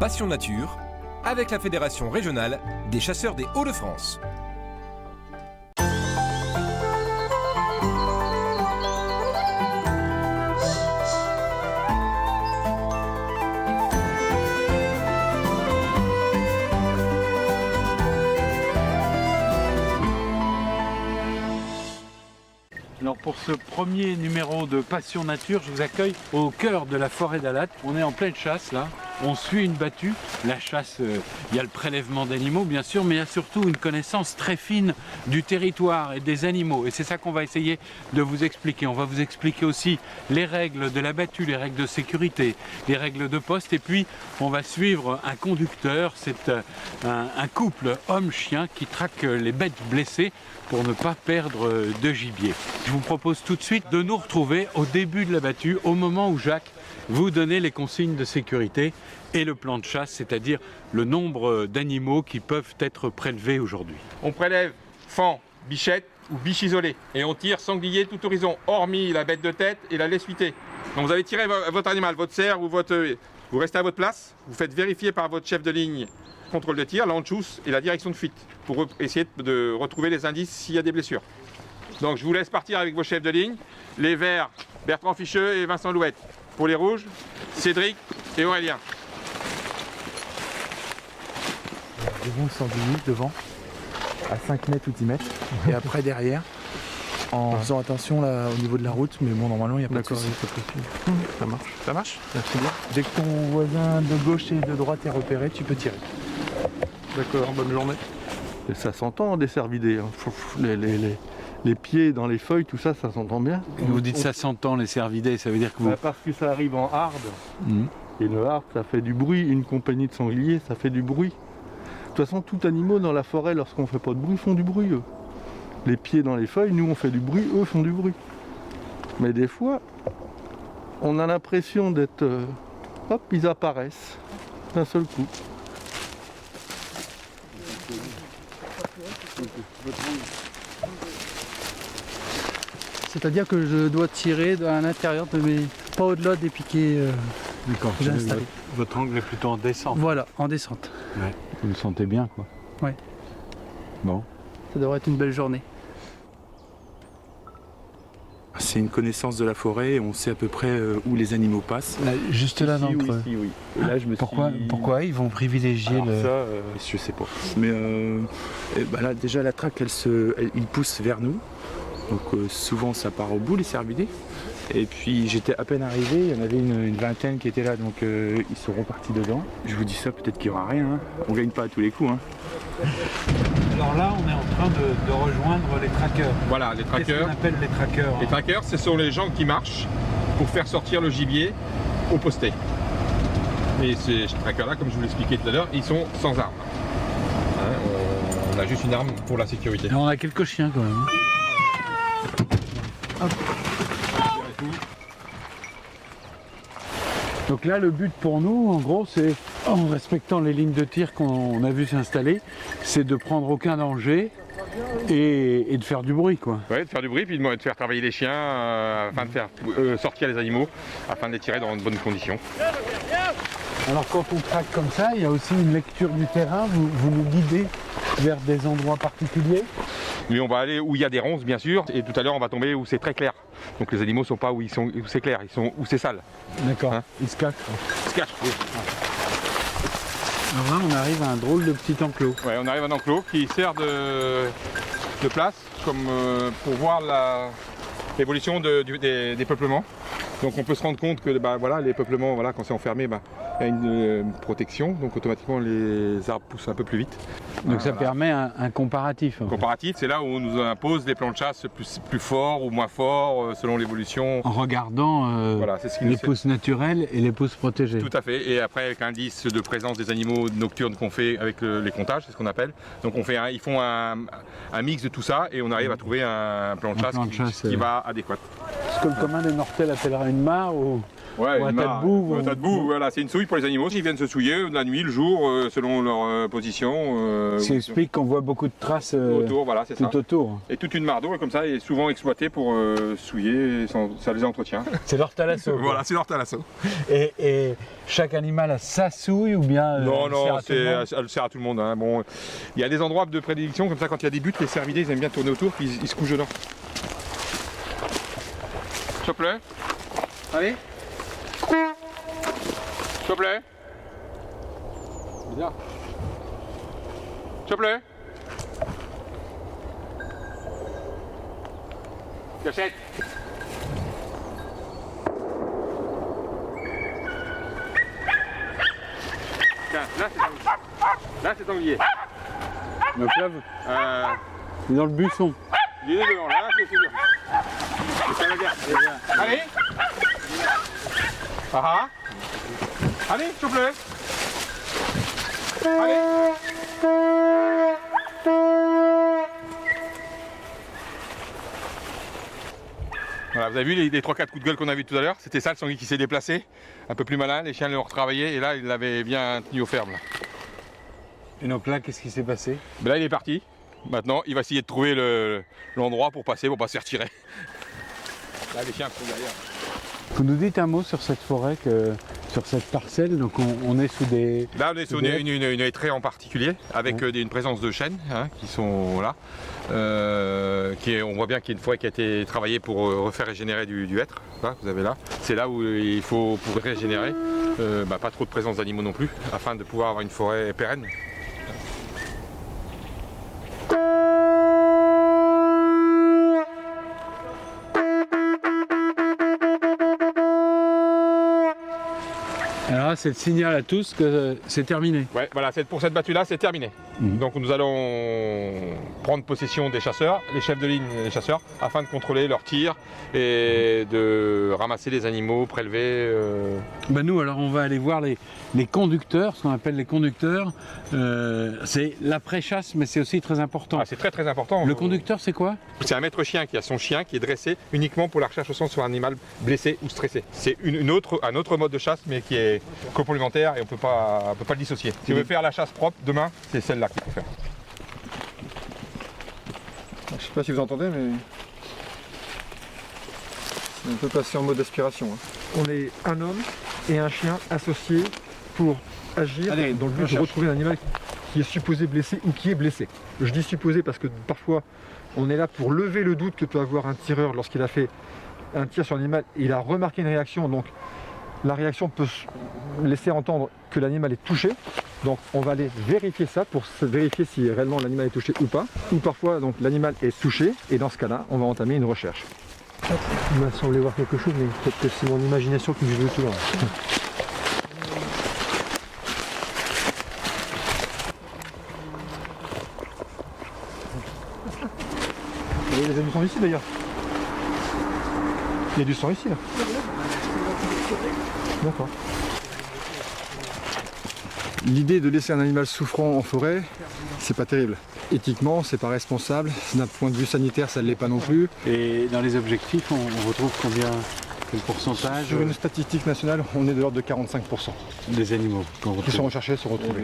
Passion Nature avec la Fédération régionale des chasseurs des Hauts-de-France. Alors pour ce premier numéro de Passion Nature, je vous accueille au cœur de la forêt d'Alat. On est en pleine chasse là, on suit une battue. La chasse, il y a le prélèvement d'animaux bien sûr, mais il y a surtout une connaissance très fine du territoire et des animaux. Et c'est ça qu'on va essayer de vous expliquer. On va vous expliquer aussi les règles de la battue, les règles de sécurité, les règles de poste. Et puis on va suivre un conducteur, c'est un couple homme-chien qui traque les bêtes blessées pour ne pas perdre de gibier. Je vous propose tout de suite de nous retrouver au début de la battue, au moment où Jacques vous donnait les consignes de sécurité et le plan de chasse, c'est-à-dire le nombre d'animaux qui peuvent être prélevés aujourd'hui. On prélève faon, bichette ou biche isolée et on tire sanglier tout horizon, hormis la bête de tête et la laisse-huitée. Donc vous avez tiré votre animal, votre cerf ou votre... Vous restez à votre place, vous faites vérifier par votre chef de ligne contrôle de tir, l'anchousse et la direction de fuite pour essayer de retrouver les indices s'il y a des blessures. Donc je vous laisse partir avec vos chefs de ligne. Les verts, Bertrand Ficheux et Vincent Louette. Pour les rouges, Cédric et Aurélien. Devant le sanglier, devant, à 5 mètres ou 10 mètres. Et après derrière, en faisant attention là, au niveau de la route, mais bon normalement il n'y a pas de souci. Ça marche. Ça marche? Merci bien. Dès que ton voisin de gauche et de droite est repéré, tu peux tirer. D'accord, bonne journée. Et ça s'entend des cervidés, hein. Les pieds dans les feuilles, tout ça, ça s'entend bien. Vous dites ça s'entend les cervidés, ça veut dire que vous... Parce que ça arrive en harde. Et le harde, ça fait du bruit. Une compagnie de sangliers, ça fait du bruit. De toute façon, tout animal dans la forêt, lorsqu'on fait pas de bruit, font du bruit, eux. Les pieds dans les feuilles, nous on fait du bruit, eux font du bruit. Mais des fois, on a l'impression d'être... hop, ils apparaissent d'un seul coup. C'est-à-dire que je dois tirer à l'intérieur de mes... pas au-delà des piquets D'accord, que j'ai installés. Votre angle est plutôt en descente. Voilà, en descente. Ouais. Vous le sentez bien quoi. Ouais. Bon. Ça devrait être une belle journée. C'est une connaissance de la forêt, on sait à peu près où les animaux passent. Là, juste là dans le Ici, creux. oui. Et là, je me Pourquoi ils vont privilégier Alors le... ça, je sais pas. Mais là, déjà la traque, il pousse vers nous. Donc souvent ça part au bout les cervidés. Et puis j'étais à peine arrivé, il y en avait une vingtaine qui étaient là, donc ils sont repartis dedans. Je vous dis ça, peut-être qu'il n'y aura rien, hein. On gagne pas à tous les coups. Hein. Alors là, on est en train de rejoindre les traqueurs. Voilà, les Qu'est-ce traqueurs. qu'on appelle les traqueurs? Les traqueurs, ce sont les gens qui marchent pour faire sortir le gibier au posté. Et ces traqueurs-là, comme je vous l'expliquais tout à l'heure, ils sont sans armes. Hein, on a juste une arme pour la sécurité. Et on a quelques chiens quand même. Hop. Donc là, le but pour nous, en gros, c'est, en respectant les lignes de tir qu'on a vu s'installer, c'est de prendre aucun danger et de faire du bruit, quoi. Ouais, de faire du bruit, puis de faire travailler les chiens, afin de faire sortir les animaux, afin de les tirer dans de bonnes conditions. Alors quand on traque comme ça, il y a aussi une lecture du terrain, vous nous guidez vers des endroits particuliers. Mais on va aller où il y a des ronces, bien sûr, et tout à l'heure on va tomber où c'est très clair. Donc les animaux ne sont pas où c'est clair, ils sont où c'est sale. D'accord, Hein, ils se cachent. ils se cachent. Oui. Alors là, on arrive à un drôle de petit enclos. Ouais, on arrive à un enclos qui sert de place comme pour voir l'évolution des peuplements. Donc on peut se rendre compte que voilà, les peuplements, voilà, quand c'est enfermé, il y a une protection, donc automatiquement les arbres poussent un peu plus vite. Donc ça Voilà. permet un comparatif. En fait. Comparatif, c'est là où on nous impose des plans de chasse plus forts ou moins forts selon l'évolution. En regardant Voilà, c'est ce qui les nous pousses naturelles et les pousses protégées. Tout à fait, et après avec l'indice de présence des animaux nocturnes qu'on fait avec les comptages, c'est ce qu'on appelle. Donc ils font un mix de tout ça et on arrive à trouver un plan de chasse qui va adéquat. Ce que le commun des mortels appellera une mare ou Ouais, Ou un une tas de mare, boue, un tas de boue, voilà, c'est une souille pour les animaux. Ils viennent se souiller la nuit, le jour, selon leur position. Ce qui explique qu'on voit beaucoup de traces autour, voilà, c'est ça. tout autour. Et toute une mare d'eau, comme ça, est souvent exploitée pour souiller, ça les entretient. C'est leur thalasso. Voilà, c'est leur thalasso. Et chaque animal a sa souille ou bien Non, elle sert non, à tout le monde elle sert à tout le monde. Hein. Bon, il y a des endroits de prédilection, comme ça, quand il y a des buts, les cervidés, ils aiment bien tourner autour, puis ils se couchent dedans. S'il te plaît. Allez. S'il te plaît. Bizarre. S'il te plaît. Cachette. Tiens, là c'est sanglier. Là c'est sanglier. Donc là, c'est dans le buisson. Il est devant, là c'est sûr. C'est la guerre. Allez. Ah ah. Allez, s'il te plaît. Allez. Voilà, vous avez vu les 3-4 coups de gueule qu'on a vu tout à l'heure? C'était ça le sanglier qui s'est déplacé, un peu plus malin, les chiens l'ont retravaillé et là il l'avait bien tenu au ferme. Là. Et donc là, qu'est-ce qui s'est passé? Ben là il est parti, maintenant il va essayer de trouver l'endroit pour passer, pour pas se faire tirer. Là les chiens sont derrière. Vous nous dites un mot sur cette forêt, sur cette parcelle, donc on est sous des... Là on est sur une hêtraie en particulier, avec une présence de chênes hein, qui sont là. On voit bien qu'il y a une forêt qui a été travaillée pour refaire régénérer du hêtre, là, vous avez là. C'est là où il faut, pour régénérer, pas trop de présence d'animaux non plus, afin de pouvoir avoir une forêt pérenne. Alors là, c'est le signal à tous que c'est terminé. Ouais, voilà, pour cette battue-là, c'est terminé. Donc nous allons prendre possession des chasseurs, les chefs de ligne et les chasseurs, afin de contrôler leurs tirs et de ramasser les animaux, prélever. Ben nous, alors on va aller voir les conducteurs, ce qu'on appelle les conducteurs. C'est l'après-chasse, mais c'est aussi très important. Ah, c'est très très important. Le conducteur, c'est quoi? C'est un maître chien qui a son chien qui est dressé uniquement pour la recherche au sang sur un animal blessé ou stressé. C'est un autre mode de chasse, mais qui est complémentaire et on peut pas le dissocier. Si on veut faire la chasse propre demain, c'est celle-là qu'il faut faire. Je sais pas si vous entendez, mais c'est un peu passé en mode aspiration. Hein. On est un homme et un chien associés pour agir dans le but de retrouver un animal qui est supposé blessé ou qui est blessé. Je dis supposé parce que parfois on est là pour lever le doute que peut avoir un tireur lorsqu'il a fait un tir sur l'animal et il a remarqué une réaction. Donc la réaction peut laisser entendre que l'animal est touché. Donc on va aller vérifier ça pour vérifier si réellement l'animal est touché ou pas. Ou parfois donc l'animal est touché et dans ce cas-là, on va entamer une recherche. Il m'a semblé voir quelque chose, mais peut-être que c'est mon imagination qui me joue tout là. Et les animaux sont ici d'ailleurs. Il y a du sang ici là. D'accord. L'idée de laisser un animal souffrant en forêt, c'est pas terrible. Éthiquement, c'est pas responsable. D'un point de vue sanitaire, ça ne l'est pas non plus. Et dans les objectifs, on retrouve combien? Quel pourcentage Sur une statistique nationale, on est de l'ordre de 45%. des animaux qu'on retrouve? Qui sont recherchés, sont retrouvés.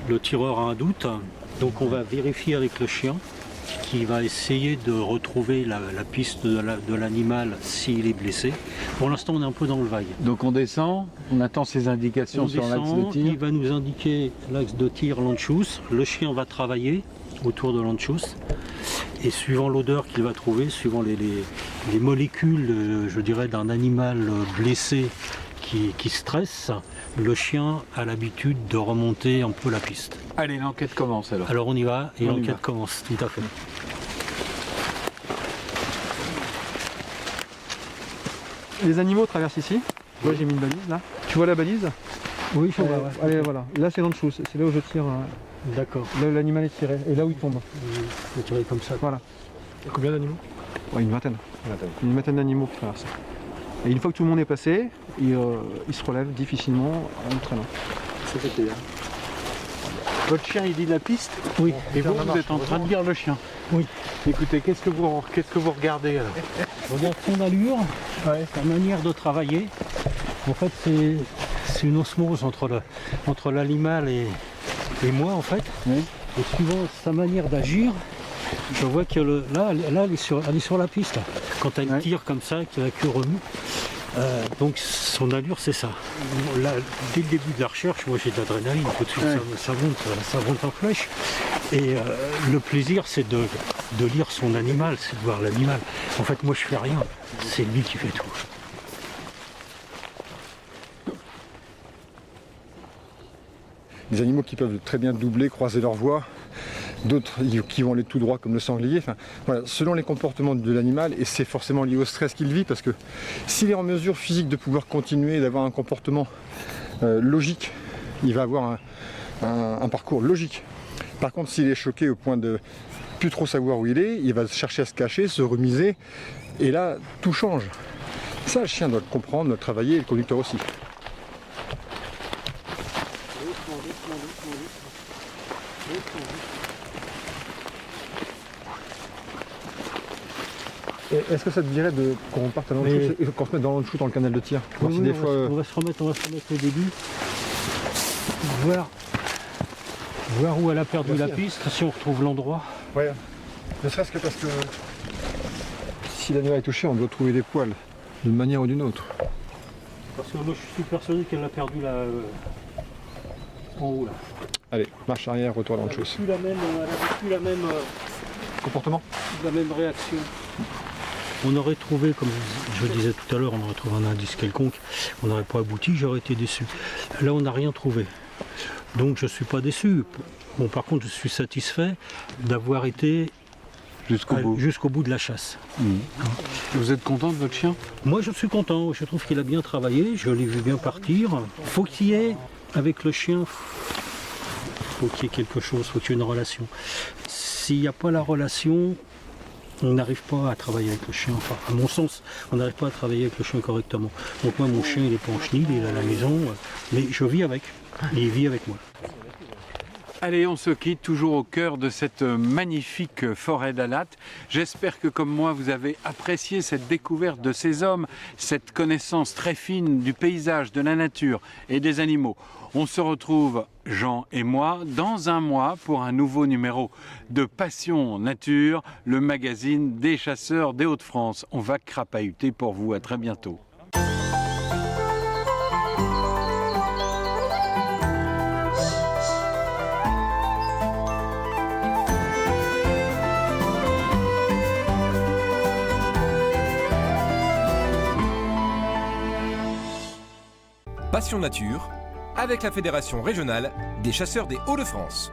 Le tireur a un doute, donc on va vérifier avec le chien qui va essayer de retrouver la piste de l'animal s'il est blessé. Pour l'instant, on est un peu dans le vague. Donc on descend, on attend ses indications On sur l'axe de descend, tir. il va nous indiquer l'axe de tir l'anchouse. Le chien va travailler autour de l'anchouse. Et suivant l'odeur qu'il va trouver, suivant les molécules, je dirais, d'un animal blessé qui stresse, le chien a l'habitude de remonter un peu la piste. Allez, l'enquête commence alors. Alors on y va et On y l'enquête va. commence, tout à fait. Les animaux traversent ici. Moi j'ai mis une balise là. Tu vois la balise? Oui, je vois. Allez, voilà. Là c'est l'anchouse. C'est là où je tire. D'accord. Là où l'animal est tiré. Et là où il tombe. Je vais tirer comme ça. Voilà. Il y a combien d'animaux? Une vingtaine. Une vingtaine d'animaux qui traversent. Et une fois que tout le monde est passé, il se relève difficilement en traînant. Ça c'était bien. Votre chien, il lit la piste? Oui. Et vous, vous êtes en train de lire le chien? Oui. Écoutez, qu'est-ce que vous regardez alors? Je regarde son allure, sa manière de travailler. En fait, c'est une osmose entre l'animal et moi, en fait. Oui. Et suivant sa manière d'agir, je vois que là, elle est sur la piste. Quand elle tire comme ça, que la queue remue. Donc son allure, c'est ça. Là, dès le début de la recherche, moi j'ai de l'adrénaline, tout de suite ça monte en flèche. Et le plaisir, c'est de lire son animal, c'est de voir l'animal. En fait, moi je fais rien, c'est lui qui fait tout. Des animaux qui peuvent très bien doubler, croiser leur voie, d'autres qui vont aller tout droit comme le sanglier. Enfin, voilà, selon les comportements de l'animal, et c'est forcément lié au stress qu'il vit, parce que s'il est en mesure physique de pouvoir continuer, d'avoir un comportement logique, il va avoir un parcours logique. Par contre, s'il est choqué au point de plus trop savoir où il va chercher à se cacher, se remiser, et là, tout change. Ça, le chien doit le comprendre, doit le travailler, et le conducteur aussi. Est-ce que ça te dirait qu'on parte à l'enchousse et qu'on se mette dans l'enchousse dans le canal de tir? On va se remettre au début, voir où elle a perdu la piste, si on retrouve l'endroit. Ouais, ne serait-ce que parce que si l'animal est touché, on doit trouver des poils, d'une manière ou d'une autre. Parce que moi je suis persuadé qu'elle a perdu en haut là. Allez, marche arrière, retour à l'enchousse. Elle n'avait plus la même Comportement? la même réaction. On aurait trouvé, comme je le disais tout à l'heure, on aurait trouvé un indice quelconque, on n'aurait pas abouti, j'aurais été déçu. Là, on n'a rien trouvé. Donc, je ne suis pas déçu. Bon, par contre, je suis satisfait d'avoir été jusqu'au bout de la chasse. Vous êtes content de votre chien? Moi, je suis content. Je trouve qu'il a bien travaillé, je l'ai vu bien partir. Faut qu'il y ait, avec le chien, faut qu'il y ait quelque chose, faut qu'il y ait une relation. S'il n'y a pas la relation, on n'arrive pas à travailler avec le chien. Enfin, à mon sens, on n'arrive pas à travailler avec le chien correctement. Donc moi, mon chien, il est pas en chenille, il est à la maison, mais je vis avec, et il vit avec moi. Allez, on se quitte toujours au cœur de cette magnifique forêt d'Alat. J'espère que comme moi, vous avez apprécié cette découverte de ces hommes, cette connaissance très fine du paysage, de la nature et des animaux. On se retrouve, Jean et moi, dans un mois pour un nouveau numéro de Passion Nature, le magazine des chasseurs des Hauts-de-France. On va crapahuter pour vous. À très bientôt. Passion Nature, avec la Fédération régionale des chasseurs des Hauts-de-France.